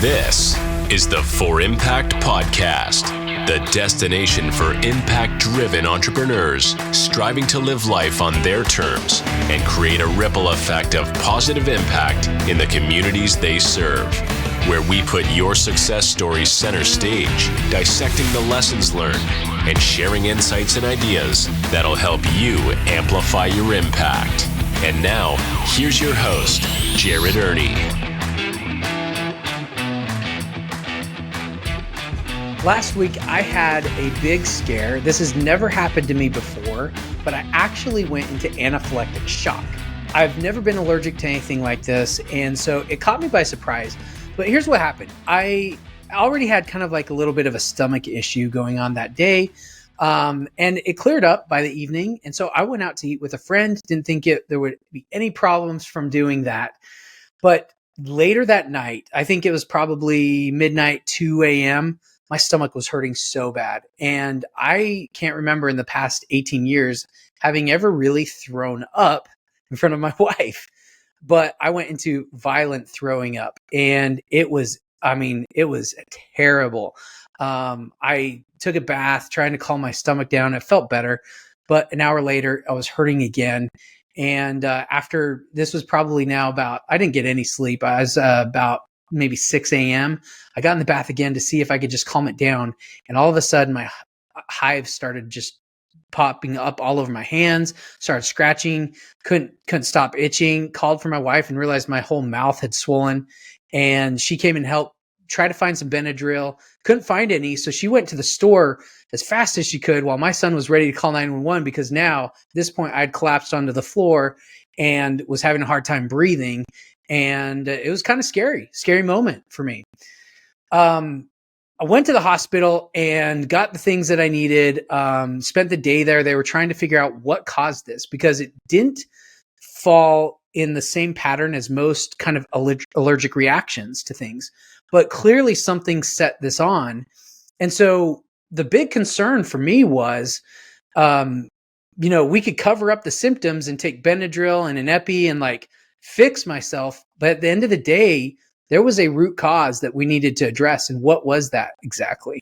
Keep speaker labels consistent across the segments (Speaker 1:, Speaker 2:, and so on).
Speaker 1: This is the For Impact Podcast, the destination for impact-driven entrepreneurs striving to live life on their terms and create a ripple effect of positive impact in the communities they serve. Where we put your success stories center stage, dissecting the lessons learned and sharing insights and ideas that'll help you amplify your impact. And now, here's your host, Jared Ernie.
Speaker 2: Last week, I had a big scare. This has never happened to me before, but I actually went into anaphylactic shock. I've never been allergic to anything like this, and so it caught me by surprise. But here's what happened. I already had kind of like a little bit of a stomach issue going on that day, and it cleared up by the evening. And so I went out to eat with a friend. Didn't think there would be any problems from doing that. But later that night, I think it was probably midnight, 2 a.m., my stomach was hurting so bad. And I can't remember in the past 18 years having ever really thrown up in front of my wife. But I went into violent throwing up, and it was terrible. I took a bath trying to calm my stomach down. It felt better, but an hour later I was hurting again. And after this was probably now I didn't get any sleep. I was about maybe 6 a.m. I got in the bath again to see if I could just calm it down. And all of a sudden my hives started just popping up all over my hands, started scratching, couldn't stop itching, called for my wife and realized my whole mouth had swollen. And she came and helped try to find some Benadryl, couldn't find any. So she went to the store as fast as she could while my son was ready to call 911, because now at this point I'd collapsed onto the floor and was having a hard time breathing. And it was kind of scary moment for me. I went to the hospital and got the things that I needed, spent the day there. They were trying to figure out what caused this, because it didn't fall in the same pattern as most kind of allergic reactions to things. But clearly something set this on. And so the big concern for me was, we could cover up the symptoms and take Benadryl and an epi and fix myself. But at the end of the day, there was a root cause that we needed to address. And what was that exactly?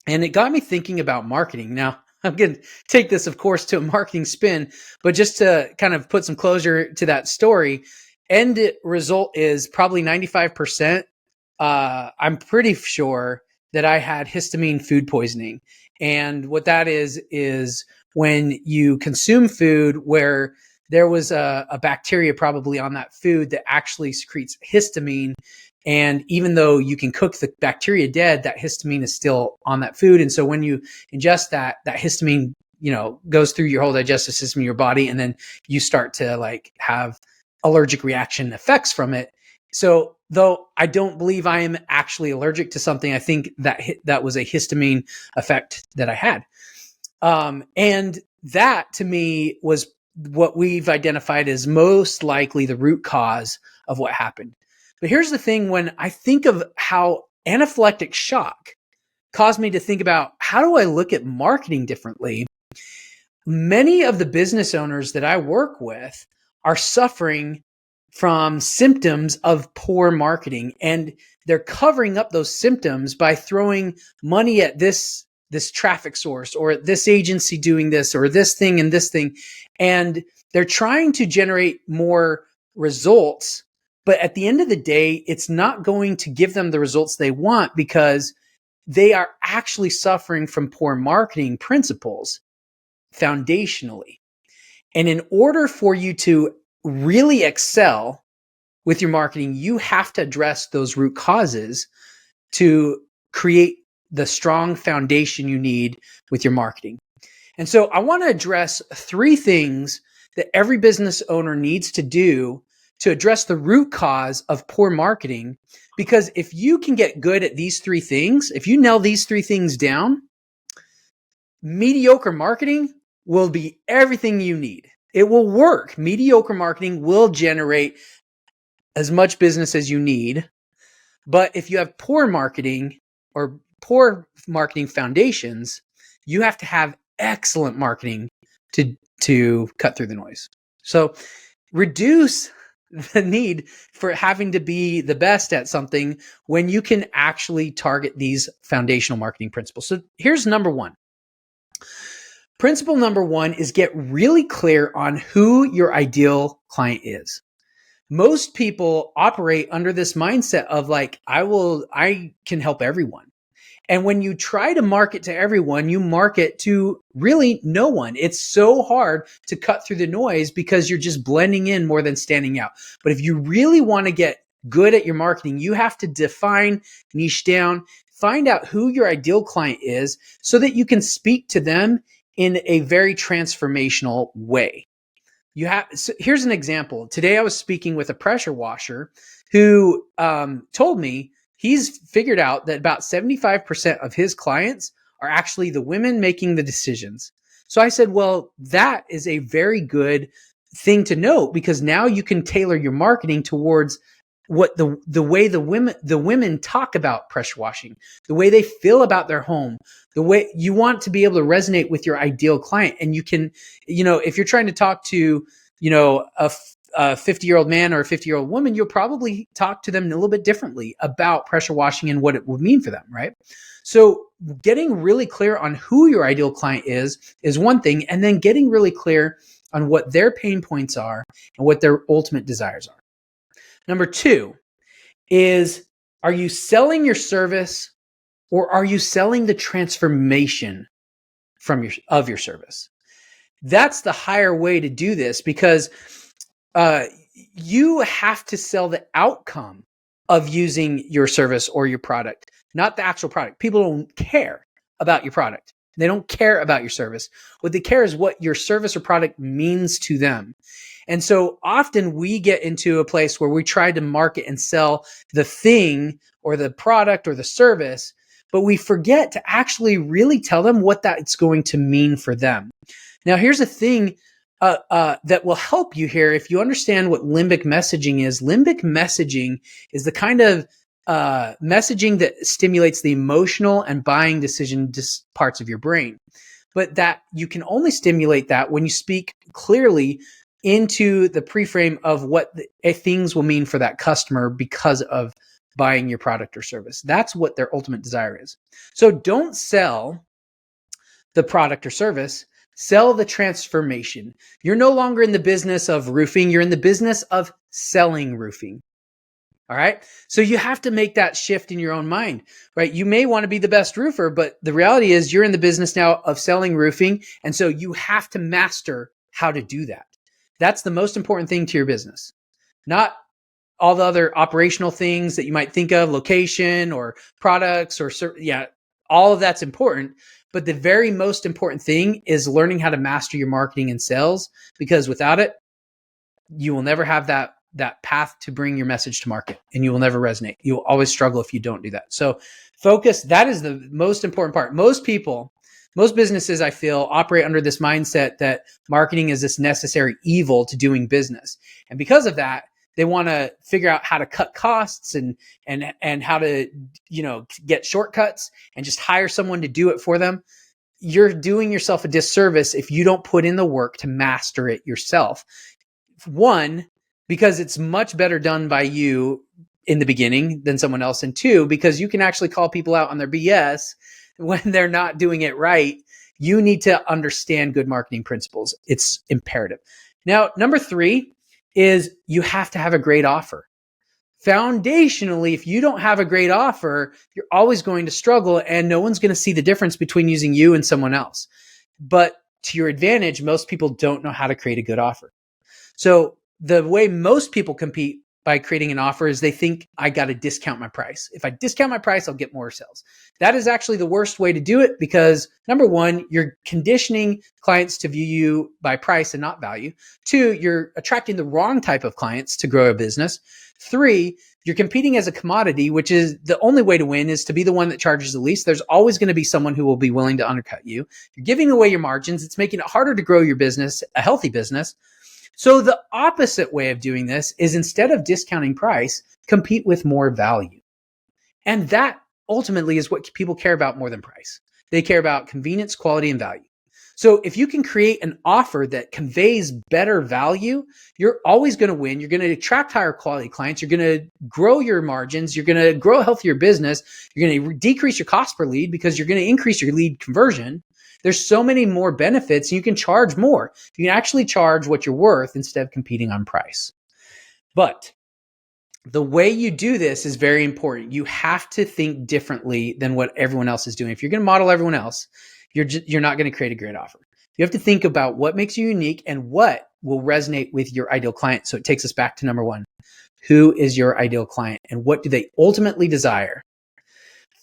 Speaker 2: And it got me thinking about marketing. Now, I'm going to take this, of course, to a marketing spin, but just to kind of put some closure to that story, end result is probably 95%. I'm pretty sure that I had histamine food poisoning. And what that is when you consume food where there was a bacteria probably on that food that actually secretes histamine. And even though you can cook the bacteria dead, that histamine is still on that food. And so when you ingest that histamine, goes through your whole digestive system in your body, and then you start to have allergic reaction effects from it. So though I don't believe I am actually allergic to something, I think that was a histamine effect that I had. And that to me was what we've identified as most likely the root cause of what happened. But here's the thing, when I think of how anaphylactic shock caused me to think about how do I look at marketing differently, many of the business owners that I work with are suffering from symptoms of poor marketing, and they're covering up those symptoms by throwing money at this traffic source or this agency doing this or this thing and this thing. And they're trying to generate more results. But at the end of the day, it's not going to give them the results they want, because they are actually suffering from poor marketing principles foundationally. And in order for you to really excel with your marketing, you have to address those root causes to create the strong foundation you need with your marketing. And so I want to address 3 things that every business owner needs to do to address the root cause of poor marketing. Because if you can get good at these 3 things, if you nail these 3 things down, mediocre marketing will be everything you need. It will work. Mediocre marketing will generate as much business as you need. But if you have poor marketing or poor marketing foundations, you have to have excellent marketing to cut through the noise. So reduce the need for having to be the best at something when you can actually target these foundational marketing principles. So here's number one. Principle number one is get really clear on who your ideal client is. Most people operate under this mindset of like, I can help everyone. And when you try to market to everyone, you market to really no one. It's so hard to cut through the noise because you're just blending in more than standing out. But if you really want to get good at your marketing, you have to define, niche down, find out who your ideal client is so that you can speak to them in a very transformational way. So here's an example. Today I was speaking with a pressure washer who told me he's figured out that about 75% of his clients are actually the women making the decisions. So I said, well, that is a very good thing to note because now you can tailor your marketing towards what the way the women talk about pressure washing, the way they feel about their home, the way you want to be able to resonate with your ideal client. And you can, if you're trying to talk to, a 50-year-old man or a 50-year-old woman, you'll probably talk to them a little bit differently about pressure washing and what it would mean for them, right? So getting really clear on who your ideal client is one thing, and then getting really clear on what their pain points are and what their ultimate desires are. Number two is, are you selling your service or are you selling the transformation of your service? That's the higher way to do this because you have to sell the outcome of using your service or your product, not the actual product. People don't care about your product. They don't care about your service. What they care is what your service or product means to them. And so often we get into a place where we try to market and sell the thing or the product or the service, but we forget to actually really tell them what that's going to mean for them. Now, here's a thing that will help you here. If you understand what limbic messaging is the kind of messaging that stimulates the emotional and buying decision parts of your brain. But that you can only stimulate that when you speak clearly into the preframe of what things will mean for that customer because of buying your product or service. That's what their ultimate desire is. So don't sell the product or service, sell the transformation. You're no longer in the business of roofing. You're in the business of selling roofing. All right. So you have to make that shift in your own mind, right? You may want to be the best roofer, but the reality is you're in the business now of selling roofing. And so you have to master how to do that. That's the most important thing to your business, not all the other operational things that you might think of, location or products or all of that's important. But the very most important thing is learning how to master your marketing and sales, because without it, you will never have that path to bring your message to market, and you will never resonate. You will always struggle if you don't do that. So focus, that is the most important part. Most businesses, I feel, operate under this mindset that marketing is this necessary evil to doing business. And because of that, they want to figure out how to cut costs and how to, get shortcuts and just hire someone to do it for them. You're doing yourself a disservice if you don't put in the work to master it yourself. One, because it's much better done by you in the beginning than someone else. And two, because you can actually call people out on their BS when they're not doing it right. You need to understand good marketing principles. It's imperative. Now, number three is you have to have a great offer. Foundationally, if you don't have a great offer, you're always going to struggle, and no one's going to see the difference between using you and someone else. But to your advantage, most people don't know how to create a good offer. So the way most people compete by creating an offer is they think, I got to discount my price. If I discount my price, I'll get more sales. That is actually the worst way to do it because, number one, you're conditioning clients to view you by price and not value. Two, you're attracting the wrong type of clients to grow a business. Three, you're competing as a commodity, which is the only way to win is to be the one that charges the least. There's always going to be someone who will be willing to undercut you. You're giving away your margins. It's making it harder to grow your business, a healthy business. So the opposite way of doing this is, instead of discounting price, compete with more value. And that ultimately is what people care about more than price. They care about convenience, quality, and value. So if you can create an offer that conveys better value, you're always going to win. You're going to attract higher quality clients. You're going to grow your margins. You're going to grow a healthier business. You're going to decrease your cost per lead because you're going to increase your lead conversion. There's so many more benefits. You can charge more. You can actually charge what you're worth instead of competing on price. But the way you do this is very important. You have to think differently than what everyone else is doing. If you're going to model everyone else, you're not going to create a great offer. You have to think about what makes you unique and what will resonate with your ideal client. So it takes us back to number one. Who is your ideal client and what do they ultimately desire?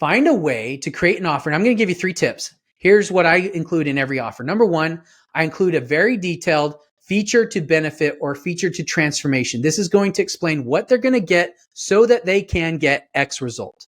Speaker 2: Find a way to create an offer. And I'm going to give you 3 tips. Here's what I include in every offer. Number one, I include a very detailed feature to benefit or feature to transformation. This is going to explain what they're going to get so that they can get X result.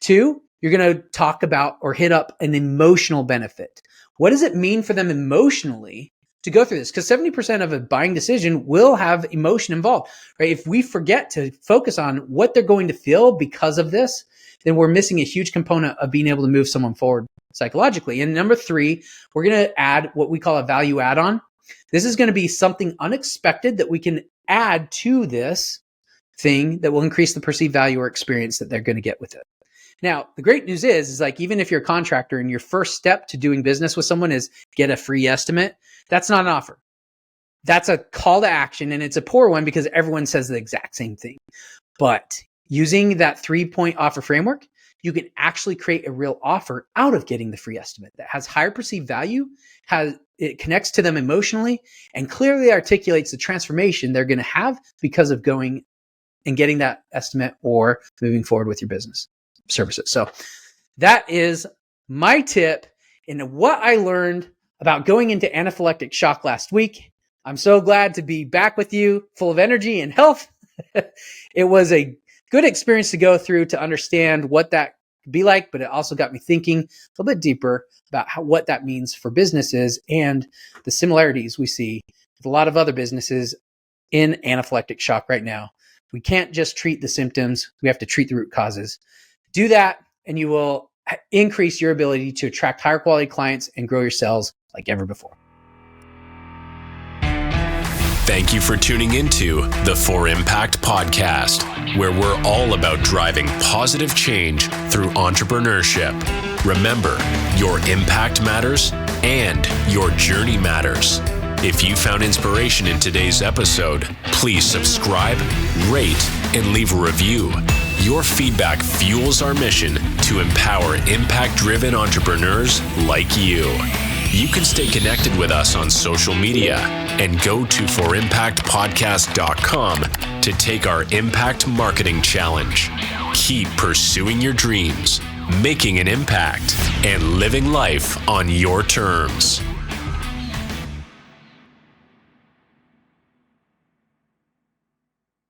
Speaker 2: 2, you're going to talk about or hit up an emotional benefit. What does it mean for them emotionally to go through this? Because 70% of a buying decision will have emotion involved, right? If we forget to focus on what they're going to feel because of this, then we're missing a huge component of being able to move someone forward psychologically. And number 3, we're going to add what we call a value add-on. This is going to be something unexpected that we can add to this thing that will increase the perceived value or experience that they're going to get with it. Now, the great news is like, even if you're a contractor and your first step to doing business with someone is get a free estimate, that's not an offer. That's a call to action, and it's a poor one because everyone says the exact same thing. But using that 3-point offer framework, you can actually create a real offer out of getting the free estimate that has higher perceived value, it connects to them emotionally, and clearly articulates the transformation they're going to have because of going and getting that estimate or moving forward with your business services. So that is my tip and what I learned about going into anaphylactic shock last week. I'm so glad to be back with you, full of energy and health. It was a good experience to go through to understand what that could be like, but it also got me thinking a little bit deeper about what that means for businesses and the similarities we see with a lot of other businesses in anaphylactic shock right now. We can't just treat the symptoms. We have to treat the root causes. Do that, and you will increase your ability to attract higher quality clients and grow your sales like ever before.
Speaker 1: Thank you for tuning into the For Impact podcast, where we're all about driving positive change through entrepreneurship. Remember, your impact matters and your journey matters. If you found inspiration in today's episode, please subscribe, rate, and leave a review. Your feedback fuels our mission to empower impact-driven entrepreneurs like you. You can stay connected with us on social media and go to forimpactpodcast.com to take our Impact Marketing Challenge. Keep pursuing your dreams, making an impact, and living life on your terms.